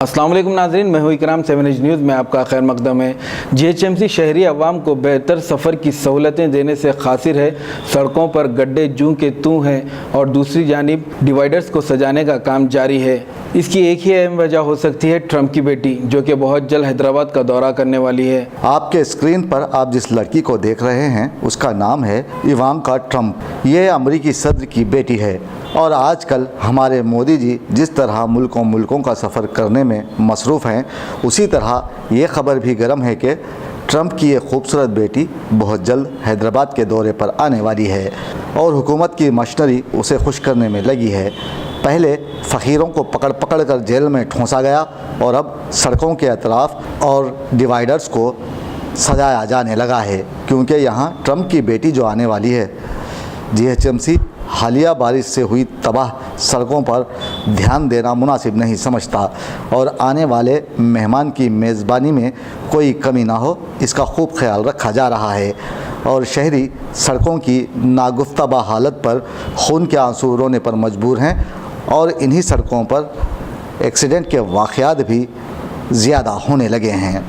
अस्सलाम वालेकुम नाज़रीन, मैं हूँ इकराम 7 एज न्यूज़ में आपका खैर मकदम है। GHMC शहरी अवाम को बेहतर सफ़र की सहूलतें देने से खासिर है। सड़कों पर गड्ढे जूं के तूं हैं और दूसरी जानिब डिवाइडर्स को सजाने का काम जारी है। इसकी एक ही अहम वजह हो सकती है ट्रंप की बेटी, जो कि बहुत जल्द हैदराबाद का दौरा करने वाली है। आपके स्क्रीन पर आप जिस लड़की को देख रहे हैं उसका नाम है इवांका ट्रंप। ये अमरीकी सदर की बेटी है और आजकल हमारे मोदी जी जिस तरह मुल्कों का सफ़र करने में मसरूफ़ हैं, उसी तरह ये ख़बर भी गर्म है कि ट्रंप की ये खूबसूरत बेटी बहुत जल्द हैदराबाद के दौरे पर आने वाली है और हुकूमत की मशीनरी उसे खुश करने में लगी है। पहले फ़कीरों को पकड़ कर जेल में ठूंसा गया और अब सड़कों के अतराफ़ और डिवाइडर्स को सजाया जाने लगा है, क्योंकि यहाँ ट्रंप की बेटी जो आने वाली है। GHMC हालिया बारिश से हुई तबाह सड़कों पर ध्यान देना मुनासिब नहीं समझता और आने वाले मेहमान की मेज़बानी में कोई कमी ना हो, इसका खूब ख्याल रखा जा रहा है और शहरी सड़कों की नागुफ्ताबा हालत पर खून के आंसू रोने पर मजबूर हैं और इन्हीं सड़कों पर एक्सीडेंट के वाक़यात भी ज़्यादा होने लगे हैं।